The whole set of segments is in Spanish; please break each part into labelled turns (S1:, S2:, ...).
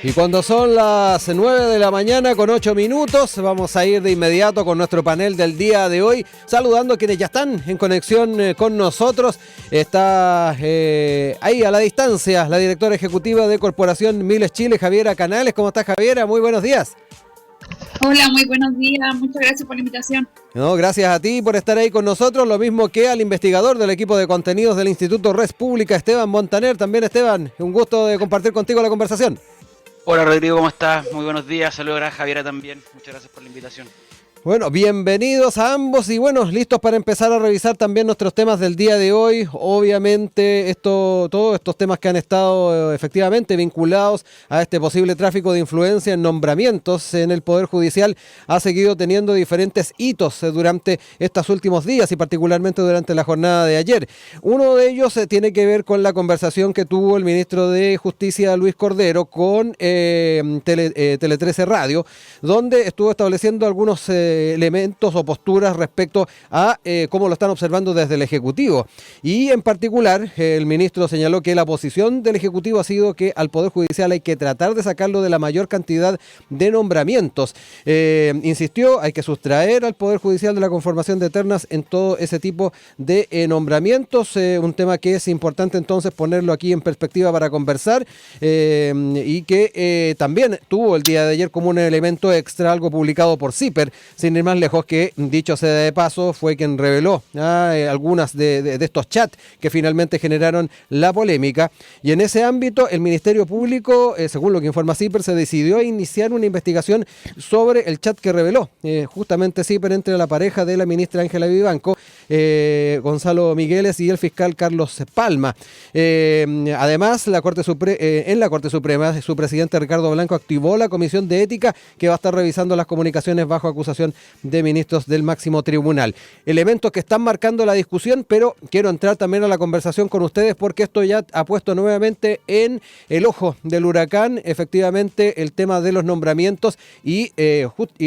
S1: Y cuando son las 9 de la mañana con 8 minutos, vamos a ir de inmediato con nuestro panel del día de hoy, saludando a quienes ya están en conexión con nosotros. Está ahí a la distancia la directora ejecutiva de Corporación Miles Chile, Javiera Canales. ¿Cómo estás, Javiera? Muy buenos días.
S2: Hola, muy buenos días. Muchas gracias por la invitación.
S1: No, gracias a ti por estar ahí con nosotros, lo mismo que al investigador del equipo de contenidos del Instituto Res Pública, Esteban Montaner. También, Esteban, un gusto de compartir contigo la conversación.
S3: Hola Rodrigo, ¿cómo estás? Muy buenos días, saludos a Javiera también, muchas gracias por la invitación.
S1: Bueno, bienvenidos a ambos y bueno, listos para empezar a revisar también nuestros temas del día de hoy. Obviamente, todos estos temas que han estado efectivamente vinculados a este posible tráfico de influencia en nombramientos en el Poder Judicial ha seguido teniendo diferentes hitos durante estos últimos días y particularmente durante la jornada de ayer. Uno de ellos tiene que ver con la conversación que tuvo el ministro de Justicia, Luis Cordero, con Tele 13 Radio, donde estuvo estableciendo algunos elementos o posturas respecto a cómo lo están observando desde el Ejecutivo. Y en particular, el ministro señaló que la posición del Ejecutivo ha sido que al Poder Judicial hay que tratar de sacarlo de la mayor cantidad de nombramientos. Insistió, hay que sustraer al Poder Judicial de la conformación de ternas en todo ese tipo de nombramientos. Un tema que es importante entonces ponerlo aquí en perspectiva para conversar y que también tuvo el día de ayer como un elemento extra algo publicado por CIPER, sin ir más lejos, que dicho sea de paso fue quien reveló algunas de estos chats que finalmente generaron la polémica. Y en ese ámbito el Ministerio Público, según lo que informa CIPER, se decidió a iniciar una investigación sobre el chat que reveló justamente CIPER entre la pareja de la ministra Ángela Vivanco, Gonzalo Migueles, y el fiscal Carlos Palma. Además, en la Corte Suprema, su presidente Ricardo Blanco activó la Comisión de Ética que va a estar revisando las comunicaciones bajo acusación de ministros del máximo tribunal. Elementos que están marcando la discusión, pero quiero entrar también a la conversación con ustedes porque esto ya ha puesto nuevamente en el ojo del huracán, efectivamente, el tema de los nombramientos y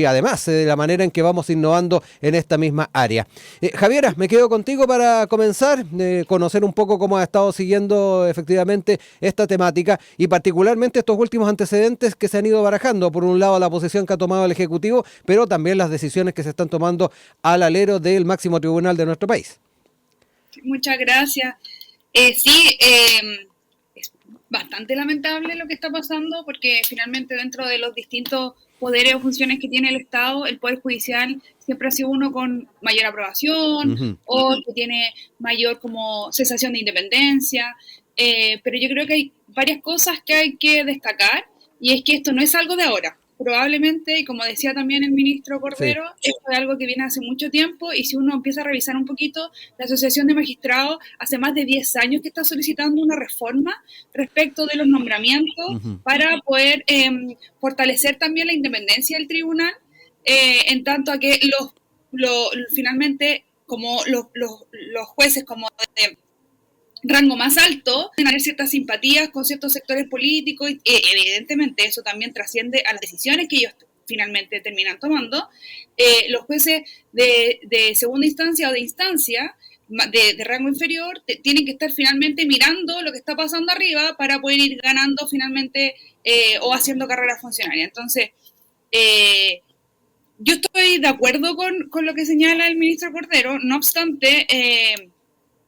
S1: además de la manera en que vamos innovando en esta misma área. Javiera, me quedo contigo para comenzar, conocer un poco cómo ha estado siguiendo efectivamente esta temática y particularmente estos últimos antecedentes que se han ido barajando. Por un lado, la posición que ha tomado el Ejecutivo, pero también las decisiones que se están tomando al alero del máximo tribunal de nuestro país.
S2: Muchas gracias. Es bastante lamentable lo que está pasando porque finalmente dentro de los distintos poderes o funciones que tiene el Estado, el Poder Judicial siempre ha sido uno con mayor aprobación o que tiene mayor como sensación de independencia, pero yo creo que hay varias cosas que hay que destacar y es que esto no es algo de ahora. Probablemente, y como decía también el ministro Cordero, sí, esto es algo que viene hace mucho tiempo y si uno empieza a revisar un poquito, la Asociación de Magistrados hace más de 10 años que está solicitando una reforma respecto de los nombramientos para poder fortalecer también la independencia del tribunal, en tanto a que finalmente como los jueces como de rango más alto, tener ciertas simpatías con ciertos sectores políticos y evidentemente eso también trasciende a las decisiones que ellos finalmente terminan tomando. Los jueces de segunda instancia o de instancia de rango inferior tienen que estar finalmente mirando lo que está pasando arriba para poder ir ganando finalmente o haciendo carrera funcionaria. Entonces, yo estoy de acuerdo con lo que señala el ministro Cordero, no obstante,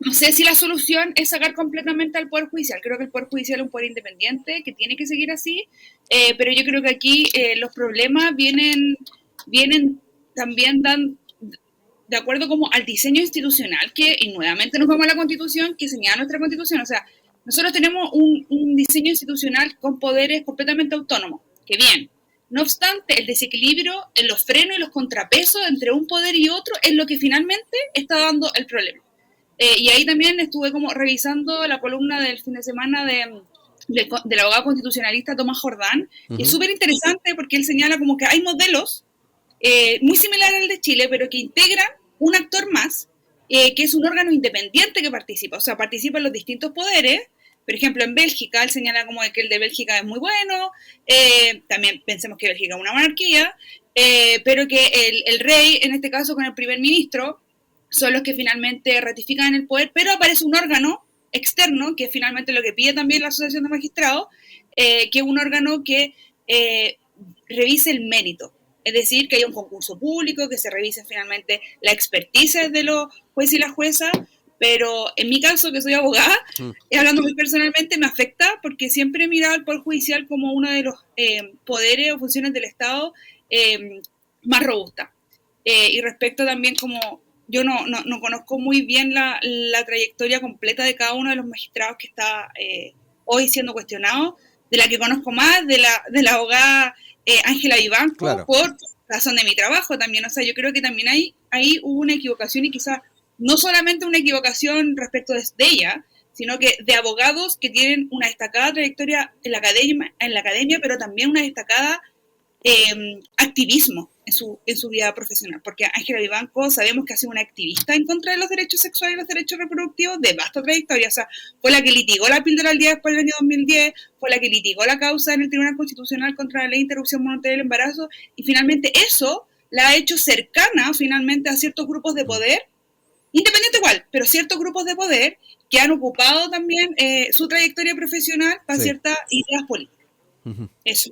S2: no sé si la solución es sacar completamente al Poder Judicial. Creo que el Poder Judicial es un poder independiente que tiene que seguir así, pero yo creo que aquí los problemas vienen también de acuerdo como al diseño institucional y nuevamente nos vamos a la Constitución que señala nuestra Constitución. O sea, nosotros tenemos un diseño institucional con poderes completamente autónomos, que bien. No obstante, el desequilibrio en los frenos y los contrapesos entre un poder y otro es lo que finalmente está dando el problema. Y ahí también estuve como revisando la columna del fin de semana del abogado constitucionalista Tomás Jordán, que es súper interesante porque él señala como que hay modelos muy similares al de Chile, pero que integran un actor más, que es un órgano independiente que participa, o sea, participa en los distintos poderes. Por ejemplo, en Bélgica, él señala como que el de Bélgica es muy bueno, también pensemos que Bélgica es una monarquía, pero que el rey, en este caso con el primer ministro, son los que finalmente ratifican el poder, pero aparece un órgano externo, que es finalmente lo que pide también la Asociación de Magistrados, que es un órgano que revise el mérito. Es decir, que haya un concurso público, que se revise finalmente la expertise de los jueces y las juezas, pero en mi caso, que soy abogada, hablando muy personalmente, me afecta porque siempre he mirado al Poder Judicial como uno de los poderes o funciones del Estado más robusta. Y respecto también como yo no conozco muy bien la trayectoria completa de cada uno de los magistrados que está hoy siendo cuestionado, de la que conozco más, de la abogada Ángela Vivanco, claro, por razón de mi trabajo también. O sea, yo creo que también ahí hubo una equivocación, y quizás no solamente una equivocación respecto de ella, sino que de abogados que tienen una destacada trayectoria en la academia, pero también una destacada activismo en su vida profesional, porque Ángela Vivanco sabemos que ha sido una activista en contra de los derechos sexuales y los derechos reproductivos de vasta trayectoria. O sea, fue la que litigó la píldora al día después del año 2010, fue la que litigó la causa en el Tribunal Constitucional contra la ley de interrupción voluntaria del embarazo, y finalmente eso la ha hecho cercana finalmente a ciertos grupos de poder, independiente igual, pero ciertos grupos de poder que han ocupado también su trayectoria profesional para ciertas ideas políticas. Eso.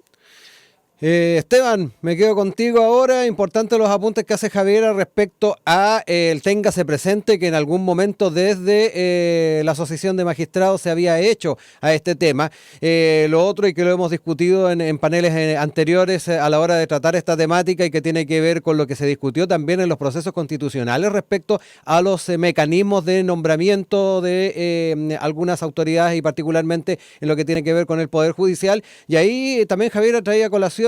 S1: Esteban, me quedo contigo ahora. Importante los apuntes que hace Javiera respecto a el téngase presente, que en algún momento desde la Asociación de Magistrados se había hecho a este tema. Lo otro, y que lo hemos discutido en paneles anteriores a la hora de tratar esta temática, y que tiene que ver con lo que se discutió también en los procesos constitucionales respecto a los mecanismos de nombramiento de algunas autoridades, y particularmente en lo que tiene que ver con el Poder Judicial. Y ahí también Javiera traía a colación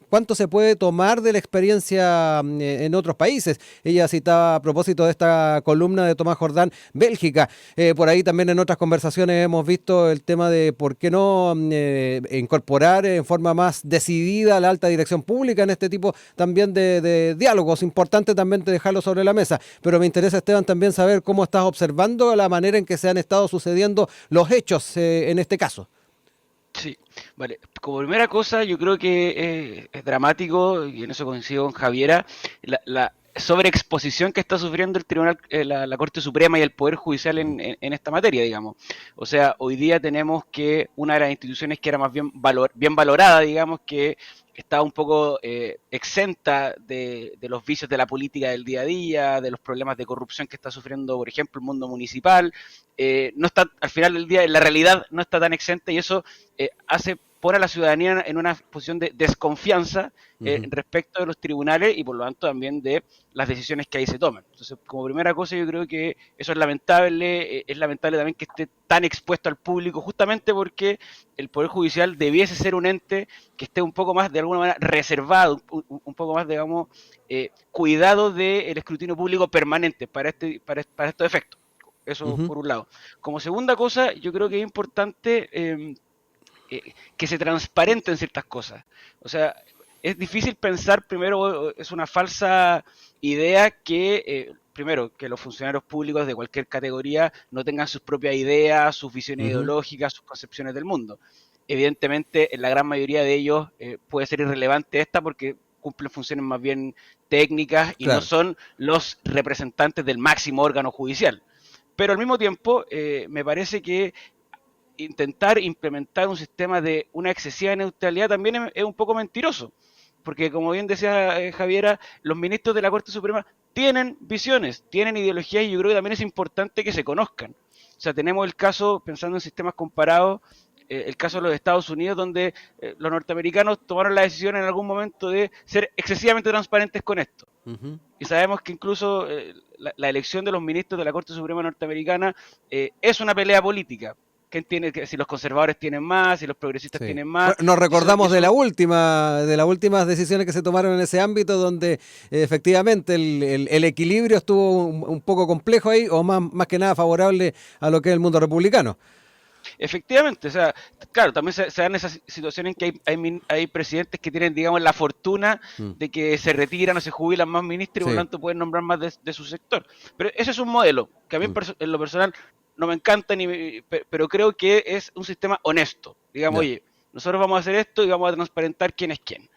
S1: cuánto se puede tomar de la experiencia en otros países. Ella citaba, a propósito de esta columna de Tomás Jordán, Bélgica. Por ahí también en otras conversaciones hemos visto el tema de por qué no incorporar en forma más decidida a la alta dirección pública en este tipo también de diálogos. Importante también dejarlo sobre la mesa. Pero me interesa, Esteban, también saber cómo estás observando la manera en que se han estado sucediendo los hechos en este caso.
S3: Sí, vale. Como primera cosa, yo creo que es dramático, y en eso coincido con Javiera, la sobreexposición que está sufriendo el Tribunal, la Corte Suprema y el Poder Judicial en esta materia, digamos. O sea, hoy día tenemos que una de las instituciones que era más bien valorada, digamos, que está un poco exenta de los vicios de la política del día a día, de los problemas de corrupción que está sufriendo, por ejemplo, el mundo municipal. No está, al final del día, en la realidad no está tan exenta, y eso pone a la ciudadanía en una posición de desconfianza respecto de los tribunales, y por lo tanto también de las decisiones que ahí se toman. Entonces, como primera cosa, yo creo que eso es lamentable. Es lamentable también que esté tan expuesto al público, justamente porque el Poder Judicial debiese ser un ente que esté un poco más, de alguna manera, reservado, un poco más, digamos, cuidado del escrutinio público permanente para estos efectos. Eso por un lado. Como segunda cosa, yo creo que es importante que se transparenten ciertas cosas. O sea, es difícil pensar, primero, es una falsa idea que, primero, que los funcionarios públicos de cualquier categoría no tengan sus propias ideas, sus visiones ideológicas, sus concepciones del mundo. Evidentemente, en la gran mayoría de ellos puede ser irrelevante esta, porque cumplen funciones más bien técnicas y no son los representantes del máximo órgano judicial. Pero al mismo tiempo, me parece que intentar implementar un sistema de una excesiva neutralidad también es un poco mentiroso, porque como bien decía Javiera, los ministros de la Corte Suprema tienen visiones, tienen ideologías, y yo creo que también es importante que se conozcan. O sea, tenemos el caso, pensando en sistemas comparados, el caso de los Estados Unidos, donde los norteamericanos tomaron la decisión en algún momento de ser excesivamente transparentes con esto. Y sabemos que incluso la elección de los ministros de la Corte Suprema norteamericana es una pelea política. ¿Quién tiene, si los conservadores tienen más, si los progresistas tienen más?
S1: Nos recordamos de las últimas decisiones que se tomaron en ese ámbito, donde efectivamente el equilibrio estuvo un poco complejo ahí, o más que nada favorable a lo que es el mundo republicano.
S3: Efectivamente, o sea, claro, también se dan esas situaciones en que hay presidentes que tienen, digamos, la fortuna de que se retiran o se jubilan más ministros, y por lo tanto pueden nombrar más de su sector. Pero ese es un modelo que a mí en lo personal no me encanta, pero creo que es un sistema honesto. Digamos, oye, nosotros vamos a hacer esto y vamos a transparentar quién es quién.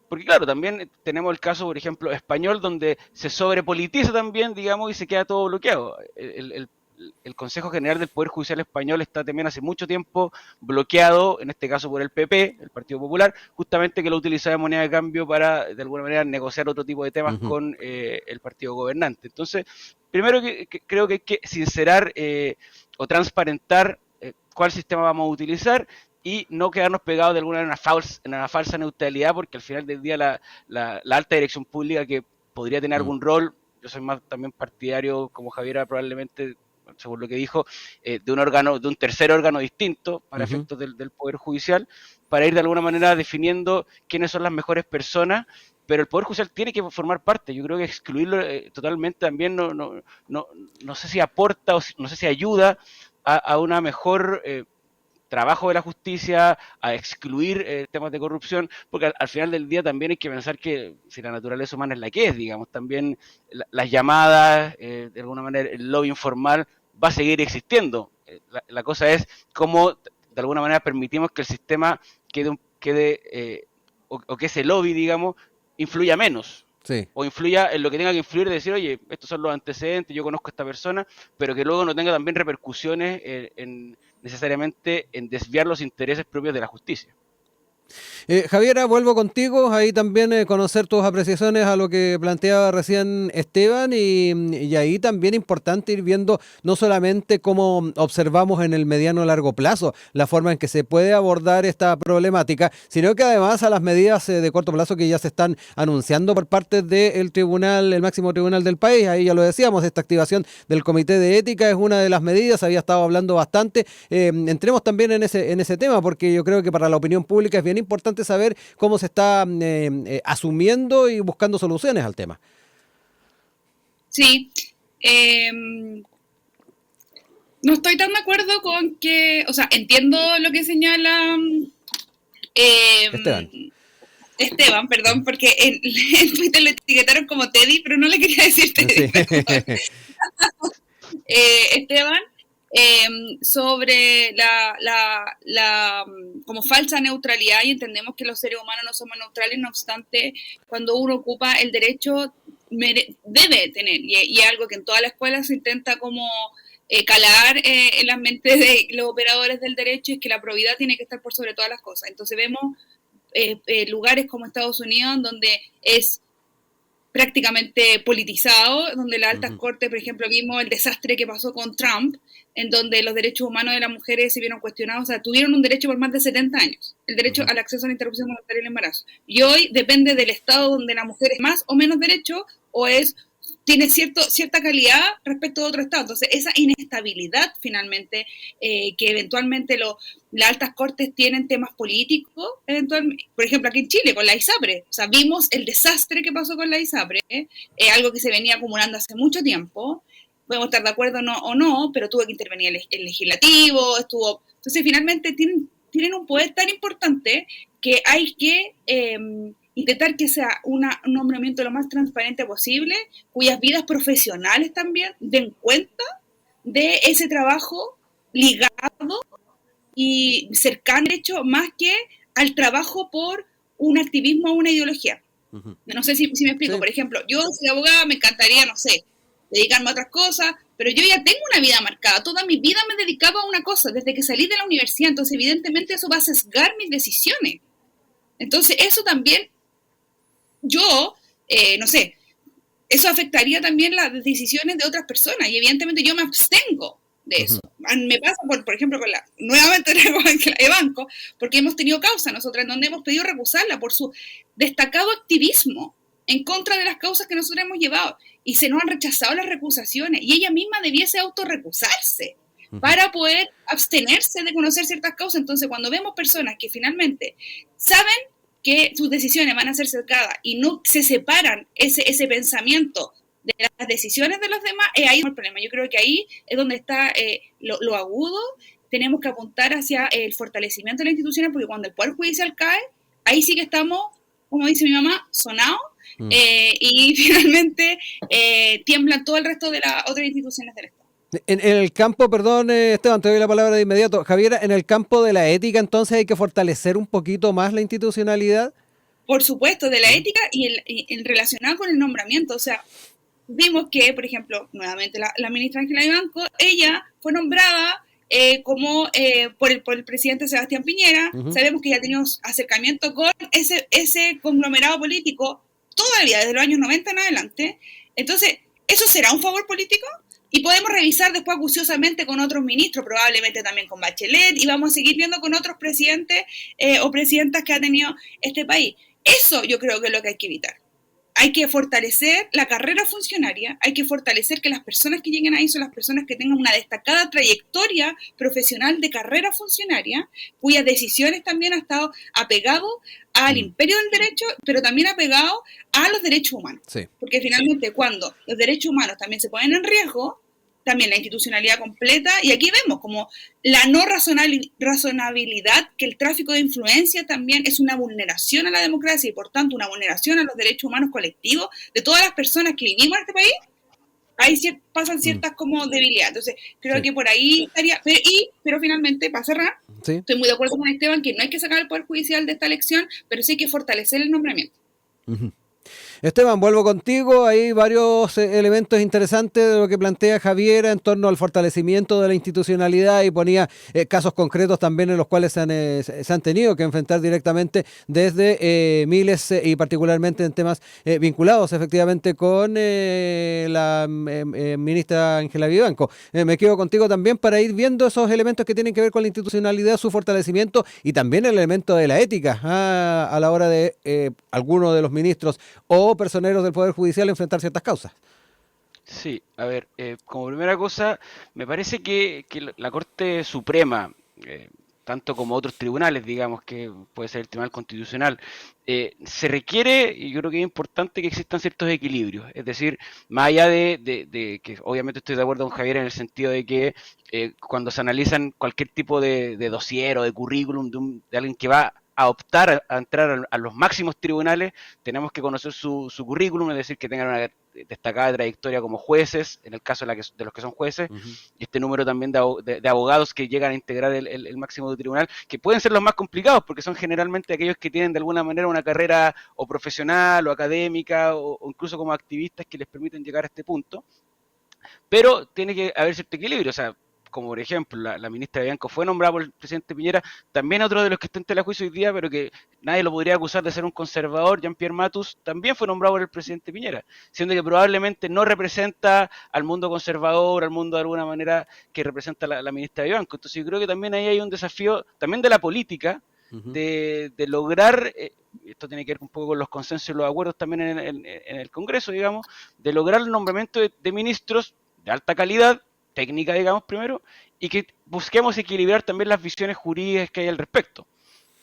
S3: Porque claro, también tenemos el caso, por ejemplo, español, donde se sobrepolitiza también, digamos, y se queda todo bloqueado. el Consejo General del Poder Judicial Español está también hace mucho tiempo bloqueado, en este caso por el PP, el Partido Popular, justamente que lo utilizaba de moneda de cambio para, de alguna manera, negociar otro tipo de temas con el partido gobernante. Entonces, primero que creo que hay que sincerar o transparentar cuál sistema vamos a utilizar y no quedarnos pegados de alguna manera en una falsa neutralidad, porque al final del día la alta dirección pública que podría tener algún rol, yo soy más también partidario, como Javiera probablemente, según lo que dijo, de un tercer órgano distinto para efectos del Poder Judicial, para ir de alguna manera definiendo quiénes son las mejores personas, pero el Poder Judicial tiene que formar parte. Yo creo que excluirlo totalmente también no sé si aporta o no sé si ayuda a una mejor trabajo de la justicia, a excluir temas de corrupción, porque al final del día también hay que pensar que si la naturaleza humana es la que es, digamos, también las llamadas, de alguna manera el lobby informal va a seguir existiendo. La cosa es cómo de alguna manera permitimos que el sistema quede o que ese lobby, digamos, influya menos. Sí. O influya en lo que tenga que influir, de decir, oye, estos son los antecedentes, yo conozco a esta persona, pero que luego no tenga también repercusiones necesariamente en desviar los intereses propios de la justicia.
S1: Javiera, vuelvo contigo, ahí también conocer tus apreciaciones a lo que planteaba recién Esteban y ahí también importante ir viendo no solamente cómo observamos en el mediano o largo plazo la forma en que se puede abordar esta problemática, sino que además a las medidas de corto plazo que ya se están anunciando por parte del tribunal, el máximo tribunal del país. Ahí ya lo decíamos, esta activación del comité de ética es una de las medidas, había estado hablando bastante. Entremos también en ese tema, porque yo creo que para la opinión pública es bien importante saber cómo se está asumiendo y buscando soluciones al tema.
S2: Sí, no estoy tan de acuerdo con que, o sea, entiendo lo que señala Esteban, perdón, porque en Twitter le etiquetaron como Teddy, pero no le quería decir Teddy. Sí. Esteban, sobre la como falsa neutralidad, y entendemos que los seres humanos no somos neutrales, no obstante, cuando uno ocupa el derecho debe tener, y es algo que en todas las escuelas se intenta como calar en las mentes de los operadores del derecho, es que la probidad tiene que estar por sobre todas las cosas. Entonces vemos lugares como Estados Unidos donde es prácticamente politizado, donde las altas cortes, por ejemplo, vimos el desastre que pasó con Trump, en donde los derechos humanos de las mujeres se vieron cuestionados, o sea, tuvieron un derecho por más de 70 años, el derecho al acceso a la interrupción voluntaria del embarazo. Y hoy depende del estado donde la mujer es más o menos derecho, o tiene cierta calidad respecto a otro estado. Entonces, esa inestabilidad, finalmente, que eventualmente las altas cortes tienen temas políticos, eventualmente, por ejemplo, aquí en Chile, con la ISAPRE. O sea, vimos el desastre que pasó con la ISAPRE, algo que se venía acumulando hace mucho tiempo. Podemos estar de acuerdo o no, pero tuvo que intervenir el legislativo, Entonces, finalmente, tienen un poder tan importante que hay que intentar que sea un nombramiento lo más transparente posible, cuyas vidas profesionales también den cuenta de ese trabajo ligado y cercano, de hecho, más que al trabajo por un activismo o una ideología. No sé si me explico. Sí. Por ejemplo, yo soy abogada, me encantaría, no sé, dedicarme a otras cosas, pero yo ya tengo una vida marcada. Toda mi vida me dedicaba a una cosa, desde que salí de la universidad. Entonces, evidentemente, eso va a sesgar mis decisiones. Entonces, eso también, yo, no sé, eso afectaría también las decisiones de otras personas, y evidentemente yo me abstengo de eso. Me pasa, por ejemplo, nuevamente con la de banco, porque hemos tenido causa nosotras donde hemos pedido recusarla por su destacado activismo en contra de las causas que nosotros hemos llevado, y se nos han rechazado las recusaciones, y ella misma debiese autorrecusarse para poder abstenerse de conocer ciertas causas. Entonces, cuando vemos personas que finalmente saben que sus decisiones van a ser cercadas y no se separan ese pensamiento de las decisiones de los demás, ahí es el problema. Yo creo que ahí es donde está lo agudo. Tenemos que apuntar hacia el fortalecimiento de las instituciones, porque cuando el Poder Judicial cae, ahí sí que estamos, como dice mi mamá, sonados, y finalmente tiemblan todo el resto de las otras instituciones del Estado.
S1: En el campo, perdón, Esteban, te doy la palabra de inmediato. Javiera, en el campo de la ética, entonces hay que fortalecer un poquito más la institucionalidad.
S2: Por supuesto, de la ética y relacionado con el nombramiento. O sea, vimos que, por ejemplo, nuevamente la ministra Ángela Vivanco, ella fue nombrada por el presidente Sebastián Piñera. Sabemos que ya teníamos acercamiento con ese conglomerado político todavía desde los años 90 en adelante. Entonces, ¿eso será un favor político? Y podemos revisar después acuciosamente con otros ministros, probablemente también con Bachelet, y vamos a seguir viendo con otros presidentes o presidentas que ha tenido este país. Eso yo creo que es lo que hay que evitar. Hay que fortalecer la carrera funcionaria, hay que fortalecer que las personas que lleguen ahí son las personas que tengan una destacada trayectoria profesional de carrera funcionaria, cuyas decisiones también han estado apegados al imperio del derecho, pero también apegados a los derechos humanos.
S1: Sí.
S2: Porque finalmente cuando los derechos humanos también se ponen en riesgo, también la institucionalidad completa, y aquí vemos como la no razonabilidad, que el tráfico de influencia también es una vulneración a la democracia y por tanto una vulneración a los derechos humanos colectivos de todas las personas que vivimos en este país. Ahí pasan ciertas como debilidades. Entonces creo que por ahí estaría, pero finalmente, para cerrar, estoy muy de acuerdo con Esteban que no hay que sacar el Poder Judicial de esta elección, pero sí hay que fortalecer el nombramiento.
S1: Esteban, vuelvo contigo. Hay varios elementos interesantes de lo que plantea Javiera en torno al fortalecimiento de la institucionalidad y ponía casos concretos también en los cuales se han tenido que enfrentar directamente desde miles y particularmente en temas vinculados efectivamente con la ministra Ángela Vivanco. Me quedo contigo también para ir viendo esos elementos que tienen que ver con la institucionalidad, su fortalecimiento y también el elemento de la ética a la hora de alguno de los ministros o personeros del Poder Judicial enfrentar ciertas causas.
S3: Sí, a ver, como primera cosa, me parece que la Corte Suprema, tanto como otros tribunales, digamos, que puede ser el Tribunal Constitucional, se requiere, y yo creo que es importante que existan ciertos equilibrios. Es decir, más allá de que obviamente estoy de acuerdo con Javier en el sentido de que cuando se analizan cualquier tipo de dossier o de currículum de alguien que va a optar a entrar a los máximos tribunales, tenemos que conocer su currículum, es decir, que tengan una destacada trayectoria como jueces, en el caso de los que son jueces, y este número también de abogados que llegan a integrar el máximo de tribunal, que pueden ser los más complicados, porque son generalmente aquellos que tienen de alguna manera una carrera o profesional o académica o incluso como activistas que les permiten llegar a este punto, pero tiene que haber cierto equilibrio, o sea, como por ejemplo la ministra Bianco fue nombrada por el presidente Piñera, también otro de los que está en tela de juicio hoy día, pero que nadie lo podría acusar de ser un conservador, Jean-Pierre Matus, también fue nombrado por el presidente Piñera, siendo que probablemente no representa al mundo conservador, al mundo de alguna manera que representa la ministra Bianco. Entonces yo creo que también ahí hay un desafío, también de la política, de lograr, esto tiene que ver un poco con los consensos y los acuerdos también en el Congreso, digamos, de lograr el nombramiento de ministros de alta calidad, técnica, digamos, primero, y que busquemos equilibrar también las visiones jurídicas que hay al respecto.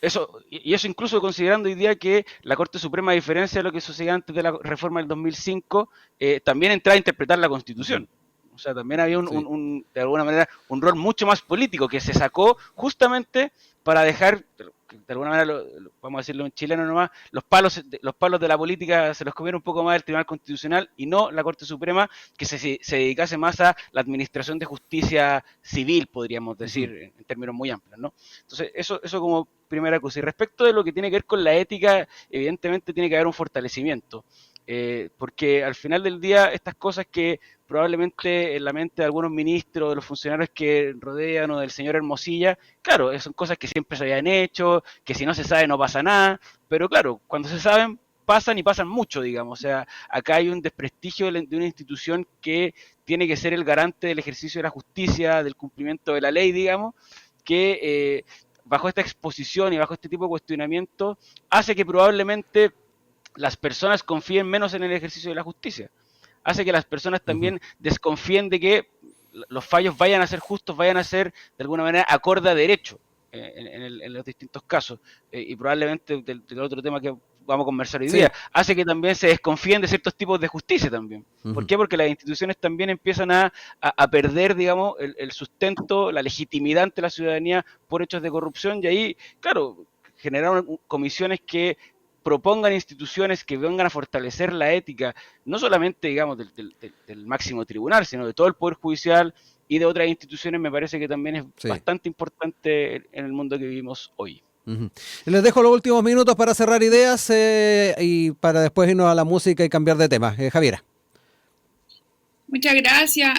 S3: Eso incluso considerando hoy día que la Corte Suprema, a diferencia de lo que sucedía antes de la reforma del 2005, también entraba a interpretar la Constitución. O sea, también había de alguna manera un rol mucho más político que se sacó justamente para dejar, de alguna manera, vamos a decirlo en chileno nomás, los palos de la política se los comieron un poco más el Tribunal Constitucional y no la Corte Suprema, que se dedicase más a la administración de justicia civil, podríamos decir, en términos muy amplios, ¿no? Entonces, eso como primera cosa. Y respecto de lo que tiene que ver con la ética, evidentemente tiene que haber un fortalecimiento. Porque al final del día estas cosas que probablemente en la mente de algunos ministros, de los funcionarios que rodean o del señor Hermosilla, claro, son cosas que siempre se habían hecho, que si no se sabe no pasa nada, pero claro, cuando se saben pasan y pasan mucho, digamos. O sea, acá hay un desprestigio de una institución que tiene que ser el garante del ejercicio de la justicia, del cumplimiento de la ley, digamos, que bajo esta exposición y bajo este tipo de cuestionamiento hace que probablemente las personas confíen menos en el ejercicio de la justicia. Hace que las personas también desconfíen de que los fallos vayan a ser justos, vayan a ser de alguna manera acorde a derecho en los distintos casos. Y probablemente del otro tema que vamos a conversar hoy día, hace que también se desconfíen de ciertos tipos de justicia también. ¿Por qué? Porque las instituciones también empiezan a perder, digamos, el sustento, la legitimidad ante la ciudadanía por hechos de corrupción, y ahí, claro, generaron comisiones que propongan instituciones que vengan a fortalecer la ética, no solamente, digamos, del máximo tribunal, sino de todo el Poder Judicial y de otras instituciones, me parece que también es bastante importante en el mundo que vivimos hoy.
S1: Les dejo los últimos minutos para cerrar ideas y para después irnos a la música y cambiar de tema. Javiera.
S2: Muchas gracias.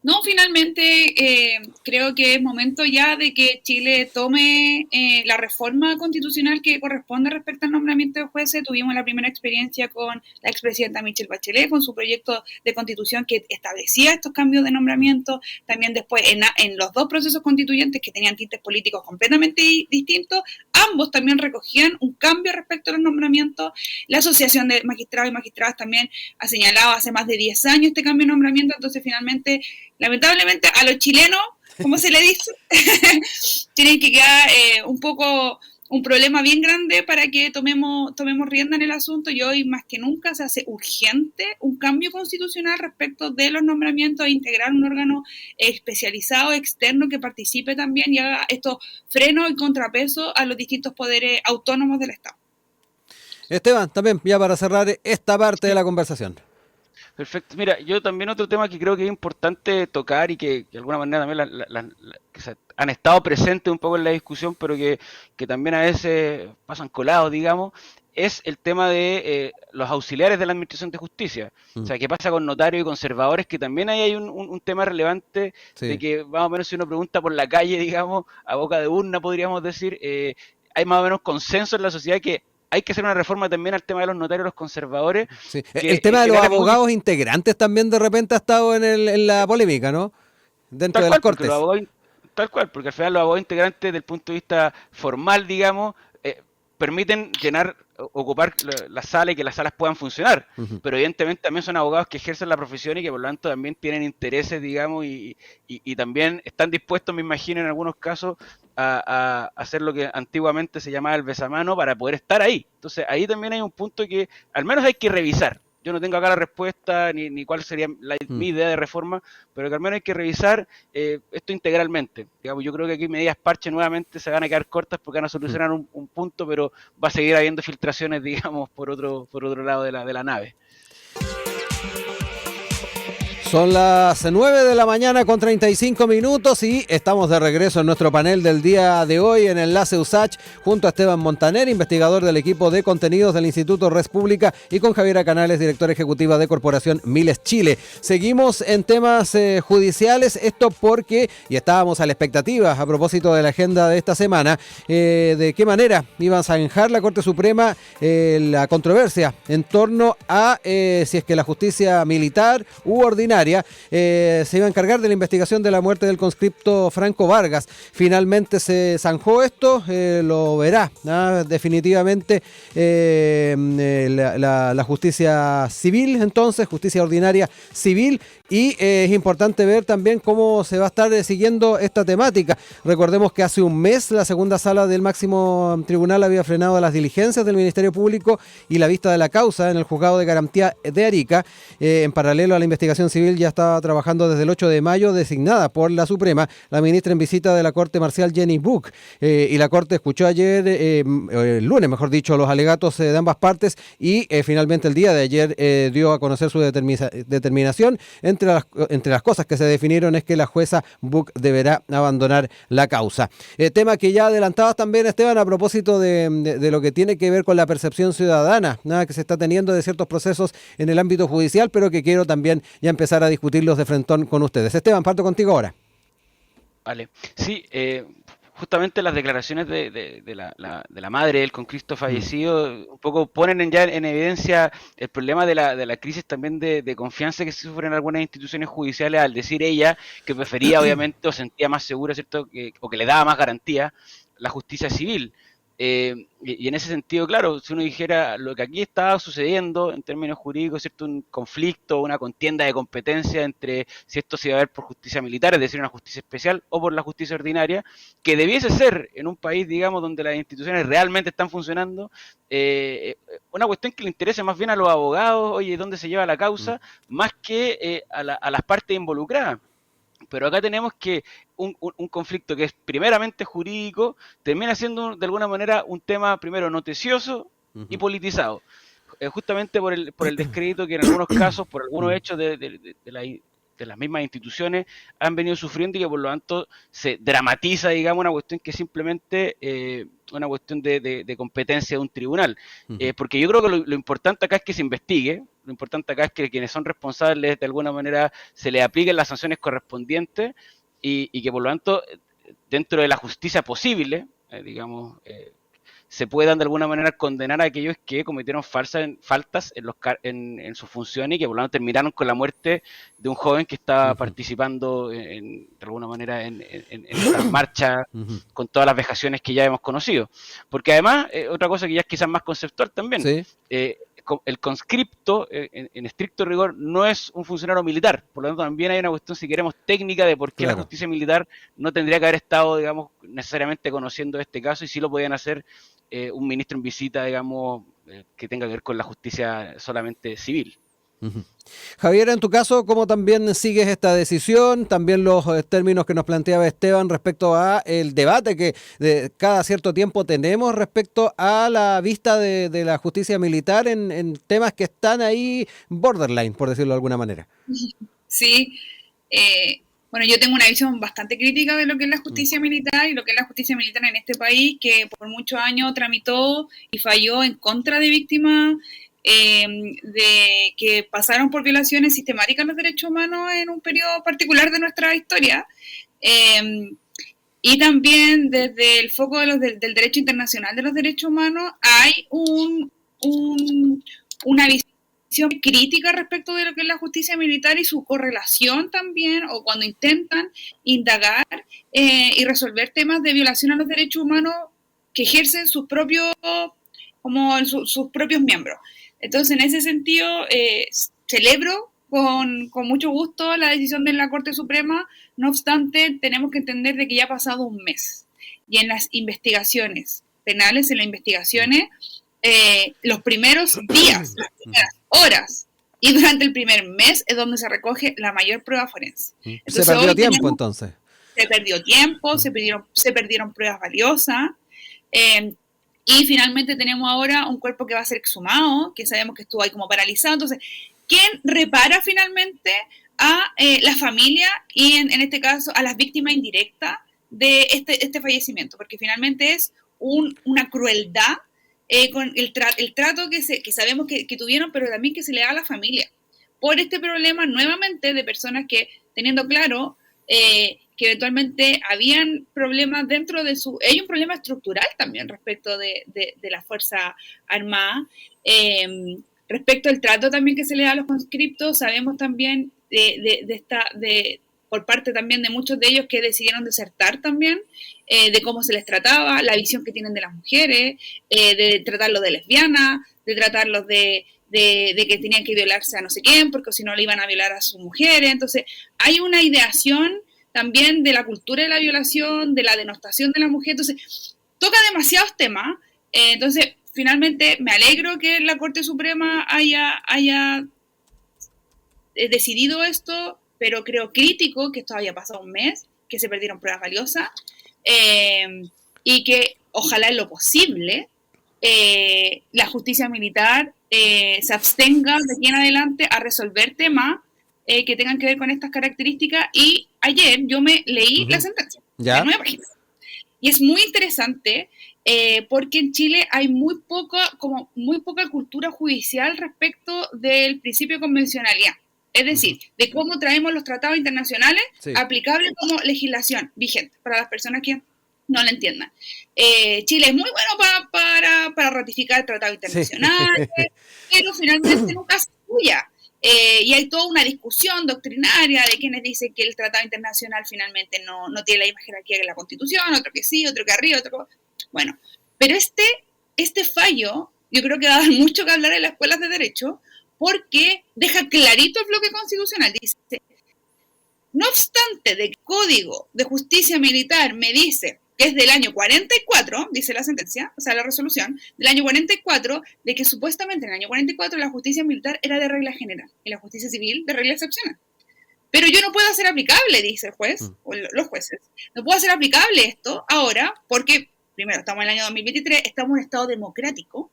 S2: No, finalmente creo que es momento ya de que Chile tome la reforma constitucional que corresponde respecto al nombramiento de jueces. Tuvimos la primera experiencia con la expresidenta Michelle Bachelet, con su proyecto de constitución que establecía estos cambios de nombramiento. También después en los dos procesos constituyentes que tenían tintes políticos completamente distintos, ambos también recogían un cambio respecto a los nombramientos. La Asociación de Magistrados y Magistradas también ha señalado hace más de 10 años este cambio de nombramiento, entonces finalmente, lamentablemente, a los chilenos, como se le dice, tienen que quedar un poco un problema bien grande para que tomemos rienda en el asunto, y hoy más que nunca se hace urgente un cambio constitucional respecto de los nombramientos e integrar un órgano especializado externo que participe también y haga estos frenos y contrapesos a los distintos poderes autónomos del Estado.
S1: Esteban, también ya para cerrar esta parte de la conversación.
S3: Perfecto. Mira, yo también otro tema que creo que es importante tocar y que de alguna manera también que han estado presentes un poco en la discusión, pero que también a veces pasan colados, digamos, es el tema de los auxiliares de la Administración de Justicia. O sea, ¿qué pasa con notarios y conservadores? Que también ahí hay un tema relevante de que más o menos si uno pregunta por la calle, digamos, a boca de urna podríamos decir, hay más o menos consenso en la sociedad que hay que hacer una reforma también al tema de los notarios y los conservadores.
S1: Sí. El tema de los abogados integrantes también de repente ha estado en la polémica, ¿no? Dentro de las Cortes.
S3: Tal cual, porque al final los abogados integrantes, desde el punto de vista formal, digamos, permiten ocupar la sala y que las salas puedan funcionar, pero evidentemente también son abogados que ejercen la profesión y que por lo tanto también tienen intereses, digamos, y también están dispuestos, me imagino, en algunos casos, a hacer lo que antiguamente se llamaba el besamano para poder estar ahí. Entonces ahí también hay un punto que al menos hay que revisar. Yo no tengo acá la respuesta ni cuál sería mi idea de reforma, pero que al menos hay que revisar esto integralmente. Digamos, yo creo que aquí medidas parche nuevamente se van a quedar cortas porque van a solucionar un punto, pero va a seguir habiendo filtraciones, digamos, por otro lado de la nave.
S1: Son las 9 de la mañana con 35 minutos y estamos de regreso en nuestro panel del día de hoy en Enlace USACH junto a Esteban Montaner, investigador del equipo de contenidos del Instituto Res Pública, y con Javiera Canales, directora ejecutiva de Corporación Miles Chile. Seguimos en temas judiciales, esto porque, y estábamos a la expectativa a propósito de la agenda de esta semana, de qué manera iba a zanjar la Corte Suprema la controversia en torno a si es que la justicia militar u ordinaria se iba a encargar de la investigación de la muerte del conscripto Franco Vargas. Finalmente se zanjó esto, lo verá definitivamente la justicia civil, entonces, justicia ordinaria civil, y es importante ver también cómo se va a estar siguiendo esta temática. Recordemos que hace un mes la segunda sala del máximo tribunal había frenado las diligencias del Ministerio Público y la vista de la causa en el juzgado de garantía de Arica. En paralelo a la investigación civil ya estaba trabajando desde el 8 de mayo, designada por la Suprema, la ministra en visita de la Corte Marcial Jenny Book, y la Corte escuchó ayer, el lunes mejor dicho, los alegatos de ambas partes y finalmente el día de ayer dio a conocer su determinación. Entre las cosas que se definieron es que la jueza Book deberá abandonar la causa. Tema que ya adelantabas también, Esteban, a propósito de lo que tiene que ver con la percepción ciudadana, nada que se está teniendo de ciertos procesos en el ámbito judicial, pero que quiero también ya empezar a discutirlos de frentón con ustedes. Esteban, parto contigo ahora.
S3: Vale, sí, justamente las declaraciones de la madre del conscripto fallecido un poco ponen ya en evidencia el problema de la crisis también de confianza que se sufren en algunas instituciones judiciales, al decir ella que prefería obviamente o sentía más segura, ¿cierto? O que le daba más garantía la justicia civil. Y en ese sentido, claro, si uno dijera lo que aquí estaba sucediendo en términos jurídicos, ¿cierto? Un conflicto, una contienda de competencia entre si esto se iba a ver por justicia militar, es decir, una justicia especial, o por la justicia ordinaria, que debiese ser en un país, digamos, donde las instituciones realmente están funcionando, una cuestión que le interese más bien a los abogados, oye, dónde se lleva la causa, más que a las partes involucradas. Pero acá tenemos que un conflicto que es primeramente jurídico termina siendo de alguna manera un tema primero noticioso y politizado, justamente por el descrédito que en algunos casos, por algunos hechos de de las mismas instituciones han venido sufriendo y que por lo tanto se dramatiza, digamos, una cuestión que es simplemente una cuestión de competencia de un tribunal. Porque yo creo que lo importante acá es que se investigue, lo importante acá es que quienes son responsables de alguna manera se les apliquen las sanciones correspondientes y que por lo tanto dentro de la justicia posible, digamos, se puedan de alguna manera condenar a aquellos que cometieron faltas en sus funciones y que por lo tanto terminaron con la muerte de un joven que estaba participando de alguna manera en las marchas con todas las vejaciones que ya hemos conocido. Porque además, otra cosa que ya es quizás más conceptual también,
S1: ¿sí?
S3: El conscripto, en estricto rigor, no es un funcionario militar. Por lo tanto, también hay una cuestión, si queremos, técnica de por qué la justicia militar no tendría que haber estado, digamos, necesariamente conociendo este caso y sí lo podían hacer un ministro en visita, digamos, que tenga que ver con la justicia solamente civil.
S1: Javier, en tu caso, ¿cómo también sigues esta decisión? También los términos que nos planteaba Esteban respecto a el debate que cada cierto tiempo tenemos respecto a la vista de la justicia militar en temas que están ahí borderline, por decirlo de alguna manera.
S2: Sí, bueno, yo tengo una visión bastante crítica de lo que es la justicia militar y lo que es la justicia militar en este país, que por muchos años tramitó y falló en contra de víctimas de que pasaron por violaciones sistemáticas de los derechos humanos en un periodo particular de nuestra historia, y también desde el foco del derecho internacional de los derechos humanos hay una visión crítica respecto de lo que es la justicia militar y su correlación también, o cuando intentan indagar y resolver temas de violación a los derechos humanos que ejercen sus propios miembros. Entonces, en ese sentido, celebro con mucho gusto la decisión de la Corte Suprema. No obstante, tenemos que entender de que ya ha pasado un mes. Y en las investigaciones penales, los primeros días, las primeras horas y durante el primer mes es donde se recoge la mayor prueba forense.
S1: Entonces, se perdió tiempo, entonces.
S2: Se perdió tiempo, se perdieron pruebas valiosas. Y finalmente tenemos ahora un cuerpo que va a ser exhumado, que sabemos que estuvo ahí como paralizado. Entonces, ¿quién repara finalmente a la familia y en este caso a las víctimas indirectas de este fallecimiento? Porque finalmente es una crueldad con el trato que sabemos que tuvieron, pero también que se le da a la familia. Por este problema nuevamente de personas que, teniendo claro que eventualmente habían problemas dentro de hay un problema estructural también respecto de la Fuerza Armada, respecto al trato también que se le da a los conscriptos. Sabemos también por parte también de muchos de ellos que decidieron desertar también, de cómo se les trataba, la visión que tienen de las mujeres, de tratarlos de lesbianas, de tratarlos de que tenían que violarse a no sé quién, porque si no le iban a violar a sus mujeres. Entonces, hay una ideación también de la cultura de la violación, de la denostación de la mujer. Entonces, toca demasiados temas. Entonces, finalmente, me alegro que la Corte Suprema haya decidido esto, pero creo crítico que esto haya pasado un mes, que se perdieron pruebas valiosas, y que ojalá en lo posible la justicia militar se abstenga de aquí en adelante a resolver temas que tengan que ver con estas características. Y ayer yo me leí la sentencia, de 9 páginas, y es muy interesante porque en Chile hay muy poca cultura judicial respecto del principio de convencionalidad. Es decir, de cómo traemos los tratados internacionales aplicables como legislación vigente, para las personas que no lo entiendan. Chile es muy bueno para ratificar tratados internacionales, pero finalmente nunca se apoya. Y hay toda una discusión doctrinaria de quienes dicen que el tratado internacional finalmente no tiene la misma jerarquía que la Constitución, otro que sí, otro que arriba, otro que... Bueno, pero este fallo yo creo que va a dar mucho que hablar en las escuelas de Derecho, porque deja clarito el bloque constitucional. Dice, no obstante de que el Código de Justicia Militar me dice que es del año 44, dice la sentencia, o sea, la resolución, del año 44, de que supuestamente en el año 44 la justicia militar era de regla general y la justicia civil de regla excepcional. Pero yo no puedo hacer aplicable, dice el juez, o los jueces, no puedo hacer aplicable esto ahora porque, primero, estamos en el año 2023, estamos en un estado democrático,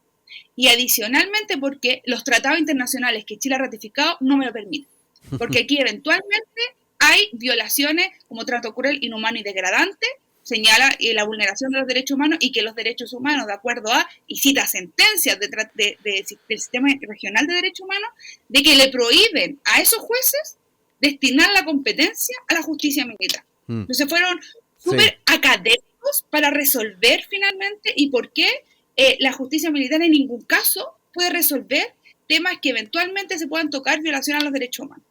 S2: y adicionalmente porque los tratados internacionales que Chile ha ratificado no me lo permiten. porque aquí eventualmente hay violaciones como trato cruel, inhumano y degradante, señala la vulneración de los derechos humanos y que los derechos humanos, de acuerdo a, y cita sentencias del sistema regional de derechos humanos, de que le prohíben a esos jueces destinar la competencia a la justicia militar. Entonces fueron súper académicos para resolver finalmente y por qué la justicia militar en ningún caso puede resolver temas que eventualmente se puedan tocar violación a los derechos humanos.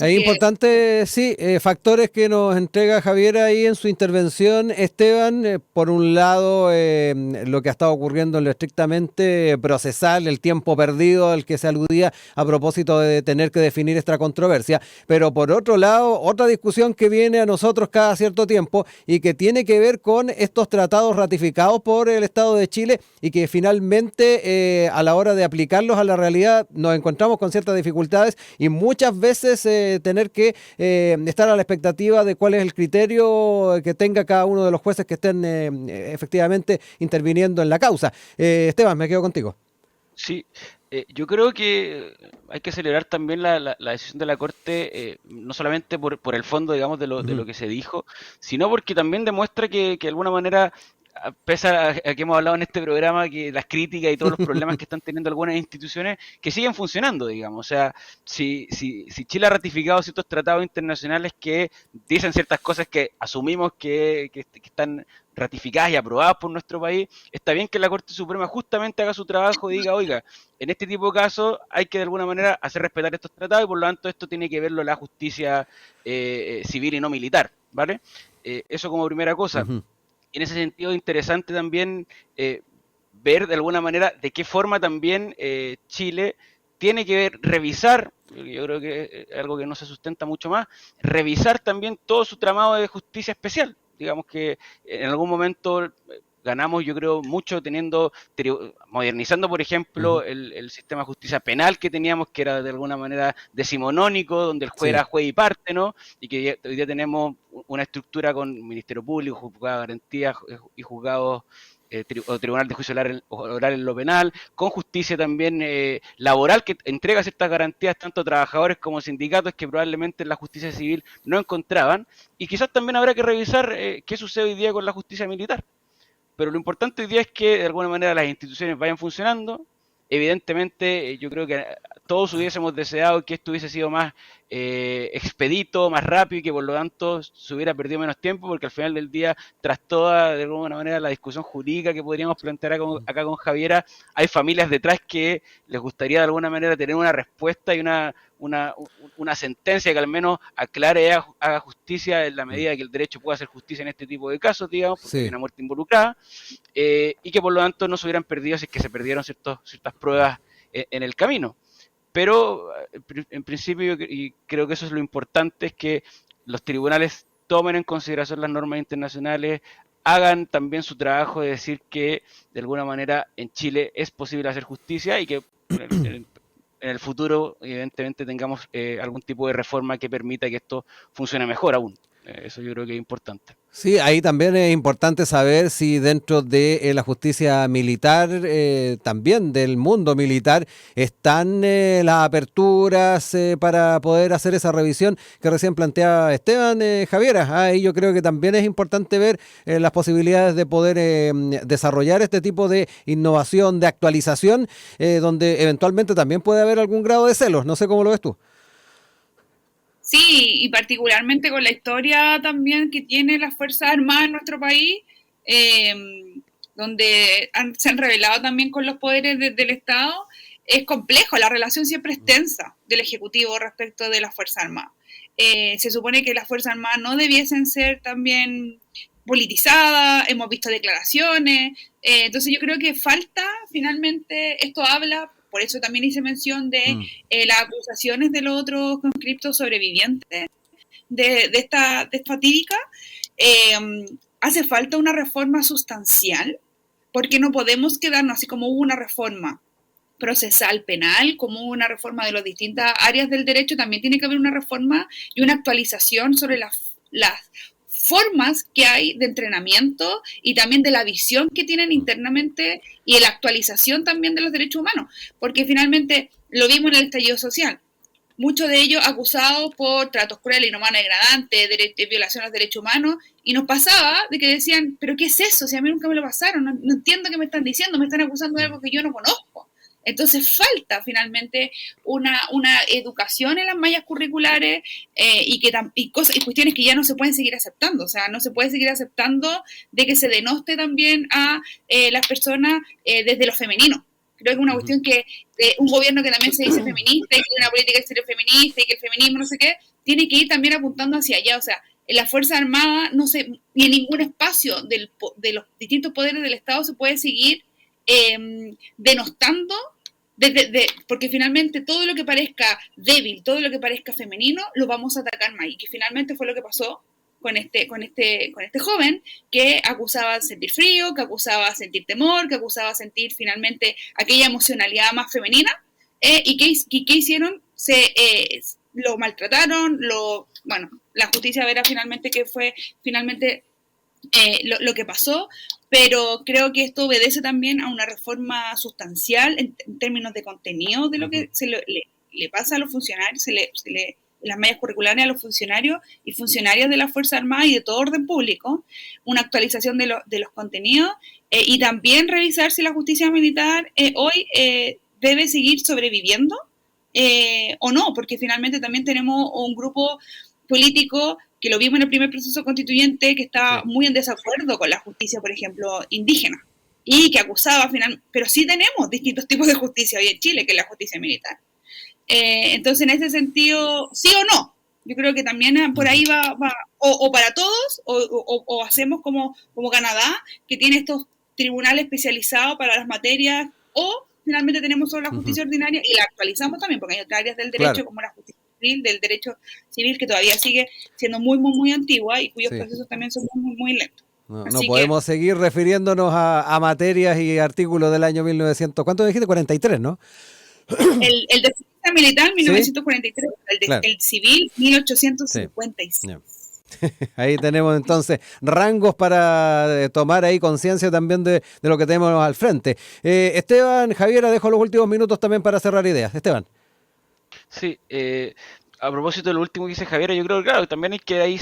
S1: Es importante, sí, factores que nos entrega Javier ahí en su intervención, Esteban. Por un lado, lo que ha estado ocurriendo en lo estrictamente procesal, el tiempo perdido al que se aludía a propósito de tener que definir esta controversia. Pero por otro lado, otra discusión que viene a nosotros cada cierto tiempo y que tiene que ver con estos tratados ratificados por el Estado de Chile y que finalmente a la hora de aplicarlos a la realidad nos encontramos con ciertas dificultades y muchas veces tener que estar a la expectativa de cuál es el criterio que tenga cada uno de los jueces que estén efectivamente interviniendo en la causa. Esteban, me quedo contigo.
S3: Sí, yo creo que hay que celebrar también la decisión de la Corte, no solamente por el fondo, digamos, de lo que se dijo, sino porque también demuestra que de alguna manera, pese a que hemos hablado en este programa, que las críticas y todos los problemas que están teniendo algunas instituciones, que siguen funcionando, digamos. O sea, si Chile ha ratificado ciertos tratados internacionales que dicen ciertas cosas que asumimos que están ratificadas y aprobadas por nuestro país, está bien que la Corte Suprema justamente haga su trabajo y diga, oiga, en este tipo de casos hay que de alguna manera hacer respetar estos tratados y por lo tanto esto tiene que verlo la justicia civil y no militar, ¿vale? Eso como primera cosa. En ese sentido, interesante también ver de alguna manera de qué forma también Chile tiene que revisar, yo creo que es algo que no se sustenta mucho más, revisar también todo su tramado de justicia especial. Digamos que en algún momento ganamos, yo creo, mucho modernizando, por ejemplo, el sistema de justicia penal que teníamos, que era de alguna manera decimonónico, donde el juez era juez y parte, ¿no? Y que hoy día tenemos una estructura con Ministerio Público, Juzgado de Garantía y juzgados o Tribunal de Juicio Oral en lo penal, con justicia también laboral que entrega ciertas garantías tanto a trabajadores como a sindicatos que probablemente en la justicia civil no encontraban, y quizás también habrá que revisar qué sucede hoy día con la justicia militar. Pero lo importante hoy día es que de alguna manera las instituciones vayan funcionando. Evidentemente, yo creo que todos hubiésemos deseado que esto hubiese sido más expedito, más rápido y que por lo tanto se hubiera perdido menos tiempo, porque al final del día, tras toda, de alguna manera, la discusión jurídica que podríamos plantear acá con Javiera, hay familias detrás que les gustaría de alguna manera tener una respuesta y una sentencia que al menos aclare y haga justicia en la medida que el derecho pueda hacer justicia en este tipo de casos, digamos, porque hay una muerte involucrada, y que por lo tanto no se hubieran perdido si es que se perdieron ciertas pruebas en el camino. Pero en principio, y creo que eso es lo importante, es que los tribunales tomen en consideración las normas internacionales, hagan también su trabajo de decir que de alguna manera en Chile es posible hacer justicia y que en el futuro evidentemente tengamos algún tipo de reforma que permita que esto funcione mejor aún. Eso yo creo que es importante.
S1: Sí, ahí también es importante saber si dentro de la justicia militar, también del mundo militar, están las aperturas para poder hacer esa revisión que recién planteaba Esteban. Javiera, ahí yo creo que también es importante ver las posibilidades de poder desarrollar este tipo de innovación, de actualización, donde eventualmente también puede haber algún grado de celos. No sé cómo lo ves tú.
S2: Sí, y particularmente con la historia también que tiene las Fuerzas Armadas en nuestro país, donde se han revelado también con los poderes del Estado, es complejo, la relación siempre es tensa del Ejecutivo respecto de las Fuerzas Armadas. Se supone que las Fuerzas Armadas no debiesen ser también politizadas, hemos visto declaraciones, entonces yo creo que falta, finalmente, esto habla. Por eso también hice mención de las acusaciones de los otros conscriptos sobrevivientes de esta fatídica. Hace falta una reforma sustancial, porque no podemos quedarnos así como hubo una reforma procesal penal, como hubo una reforma de las distintas áreas del derecho, también tiene que haber una reforma y una actualización sobre las formas que hay de entrenamiento y también de la visión que tienen internamente y de la actualización también de los derechos humanos, porque finalmente lo vimos en el estallido social. muchos de ellos acusados por tratos crueles, inhumanos, degradantes, de violación a los derechos humanos, y nos pasaba de que decían, pero ¿qué es eso? Si a mí nunca me lo pasaron, no entiendo qué me están diciendo, me están acusando de algo que yo no conozco. Entonces falta finalmente una educación en las mallas curriculares y cuestiones que ya no se pueden seguir aceptando. O sea, no se puede seguir aceptando de que se denoste también a las personas desde lo femenino. Creo que es una cuestión que un gobierno que también se dice feminista y que tiene una política exterior feminista y que el feminismo no sé qué, tiene que ir también apuntando hacia allá. O sea, en la Fuerza Armada ni en ningún espacio de los distintos poderes del Estado se puede seguir denostando, porque finalmente todo lo que parezca débil, todo lo que parezca femenino, lo vamos a atacar más. Y que finalmente fue lo que pasó con este joven que acusaba de sentir frío, que acusaba de sentir temor, que acusaba de sentir finalmente aquella emocionalidad más femenina, y ¿qué hicieron? Lo maltrataron, bueno, la justicia verá finalmente qué fue finalmente lo que pasó, pero creo que esto obedece también a una reforma sustancial en términos de contenido de lo que le pasa a los funcionarios, las mallas curriculares a los funcionarios y funcionarias de la Fuerza Armada y de todo orden público, una actualización de los contenidos y también revisar si la justicia militar hoy debe seguir sobreviviendo o no, porque finalmente también tenemos un grupo político que lo vimos en el primer proceso constituyente, que estaba muy en desacuerdo con la justicia, por ejemplo, indígena, y que acusaba pero sí tenemos distintos tipos de justicia hoy en Chile, que es la justicia militar. Entonces, en ese sentido, sí o no, yo creo que también por ahí va o para todos, o hacemos como Canadá, que tiene estos tribunales especializados para las materias, o finalmente tenemos solo la justicia ordinaria y la actualizamos también, porque hay otras áreas del derecho, como la justicia del derecho civil, que todavía sigue siendo muy, muy, muy antigua y cuyos procesos también son muy, muy lentos.
S1: No podemos seguir refiriéndonos a materias y artículos del año 1900. ¿Cuánto dijiste? 43, ¿no?
S2: El de defensa militar, 1943, el civil, 1856. Sí.
S1: Ahí tenemos entonces rangos para tomar ahí conciencia también de lo que tenemos al frente. Esteban, Javiera, dejo los últimos minutos también para cerrar ideas. Esteban.
S3: Sí, a propósito de lo último que dice Javier, yo creo que claro, también hay que ahí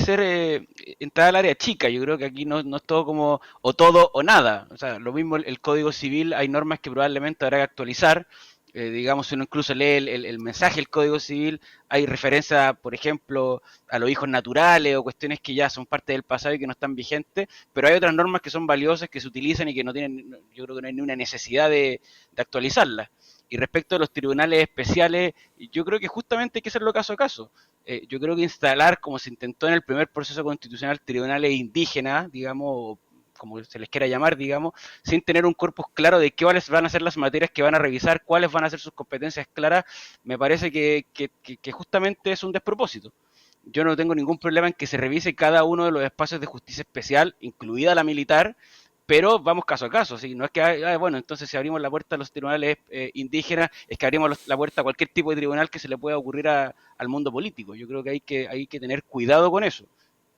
S3: entrar al área chica. Yo creo que aquí no es todo como o todo o nada. O sea, lo mismo el Código Civil, hay normas que probablemente habrá que actualizar. Digamos, si uno incluso lee el mensaje del Código Civil, hay referencia, por ejemplo, a los hijos naturales o cuestiones que ya son parte del pasado y que no están vigentes, pero hay otras normas que son valiosas, que se utilizan y que no tienen, yo creo que no hay ninguna necesidad de actualizarlas. Y respecto a los tribunales especiales, yo creo que justamente hay que hacerlo caso a caso. Yo creo que instalar, como se intentó en el primer proceso constitucional, tribunales indígenas, digamos, como se les quiera llamar, digamos, sin tener un corpus claro de cuáles van a ser las materias que van a revisar, cuáles van a ser sus competencias claras, me parece que justamente es un despropósito. Yo no tengo ningún problema en que se revise cada uno de los espacios de justicia especial, incluida la militar, pero vamos caso a caso, ¿sí? No es que, bueno, entonces si abrimos la puerta a los tribunales indígenas, es que abrimos la puerta a cualquier tipo de tribunal que se le pueda ocurrir al mundo político. Yo creo que hay que tener cuidado con eso.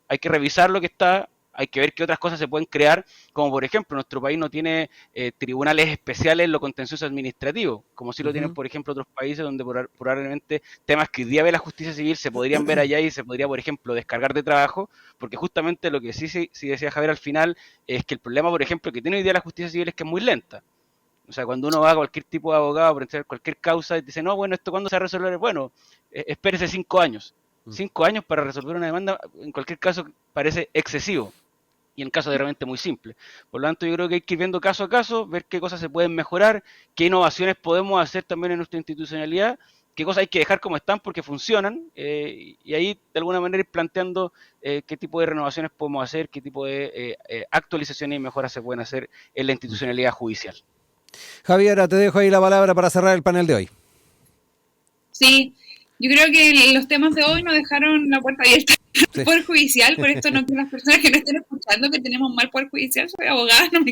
S3: Hay que revisar lo que está, hay que ver qué otras cosas se pueden crear, como por ejemplo, nuestro país no tiene tribunales especiales en lo contencioso administrativo, como sí lo tienen, por ejemplo, otros países donde probablemente temas que hoy día ve la justicia civil se podrían ver allá y se podría, por ejemplo, descargar de trabajo, porque justamente lo que sí decía Javier al final es que el problema, por ejemplo, que tiene hoy día la justicia civil es que es muy lenta. O sea, cuando uno va a cualquier tipo de abogado por entender cualquier causa y dice, no, bueno, ¿esto cuándo se va a resolver? Bueno, espérese 5 años. 5 años para resolver una demanda, en cualquier caso, parece excesivo. Y en caso de realmente muy simple. Por lo tanto, yo creo que hay que ir viendo caso a caso, ver qué cosas se pueden mejorar, qué innovaciones podemos hacer también en nuestra institucionalidad, qué cosas hay que dejar como están porque funcionan, y ahí de alguna manera ir planteando qué tipo de renovaciones podemos hacer, qué tipo de actualizaciones y mejoras se pueden hacer en la institucionalidad judicial.
S1: Javiera, te dejo ahí la palabra para cerrar el panel de hoy.
S2: Sí, yo creo que los temas de hoy nos dejaron la puerta abierta al Poder Judicial, por esto no que las personas que no estén escuchando que tenemos mal Poder Judicial, soy abogada, no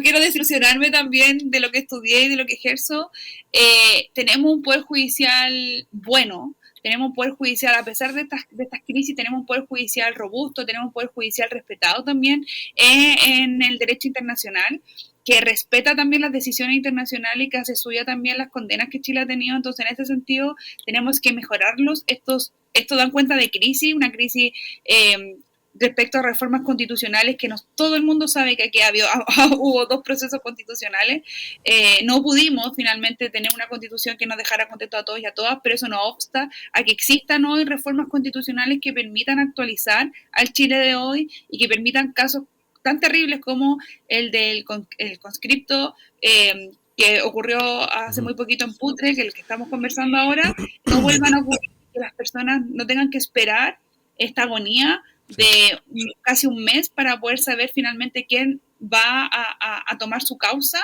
S2: quiero desilusionarme también de lo que estudié y de lo que ejerzo. Tenemos un Poder Judicial bueno, tenemos un Poder Judicial, a pesar de estas crisis, tenemos un Poder Judicial robusto, tenemos un Poder Judicial respetado también en el derecho internacional. que respeta también las decisiones internacionales y que hace suya también las condenas que Chile ha tenido. Entonces, en ese sentido, tenemos que mejorarlos. Estos dan cuenta de crisis, una crisis respecto a reformas constitucionales que todo el mundo sabe que aquí hubo 2 procesos constitucionales. No pudimos finalmente tener una constitución que nos dejara contentos a todos y a todas, pero eso no obsta a que existan hoy reformas constitucionales que permitan actualizar al Chile de hoy y que permitan casos tan terribles como el del conscripto que ocurrió hace muy poquito en Putre, que es el que estamos conversando ahora, no vuelvan a ocurrir, que las personas no tengan que esperar esta agonía de casi un mes para poder saber finalmente quién va a tomar su causa,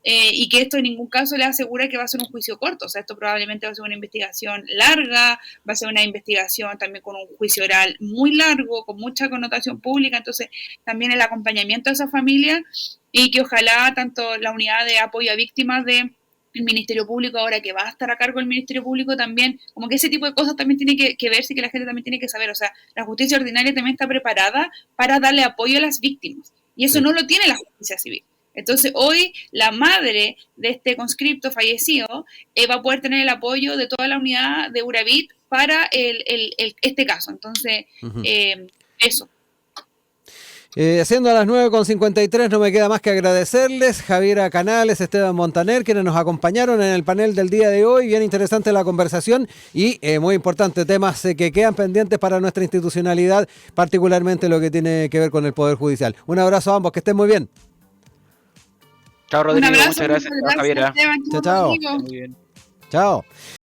S2: y que esto en ningún caso le asegura que va a ser un juicio corto. O sea, esto probablemente va a ser una investigación larga, va a ser una investigación también con un juicio oral muy largo, con mucha connotación pública. Entonces también el acompañamiento a esa familia, y que ojalá tanto la unidad de apoyo a víctimas de el Ministerio Público, ahora que va a estar a cargo del Ministerio Público también, como que ese tipo de cosas también tiene que verse, y que la gente también tiene que saber. O sea, la justicia ordinaria también está preparada para darle apoyo a las víctimas, y eso no lo tiene la justicia civil. Entonces hoy la madre de este conscripto fallecido va a poder tener el apoyo de toda la unidad de URAVIT para este caso. Entonces, eso.
S1: Siendo a las 9:53, no me queda más que agradecerles, Javiera Canales, Esteban Montaner, quienes nos acompañaron en el panel del día de hoy. Bien interesante la conversación y muy importante, temas que quedan pendientes para nuestra institucionalidad, particularmente lo que tiene que ver con el Poder Judicial. Un abrazo a ambos, que estén muy bien.
S3: Chao, Rodrigo,
S2: Un abrazo,
S3: muchas gracias, Javiera.
S2: Esteban,
S1: Chao.
S3: Muy bien.
S1: Chao.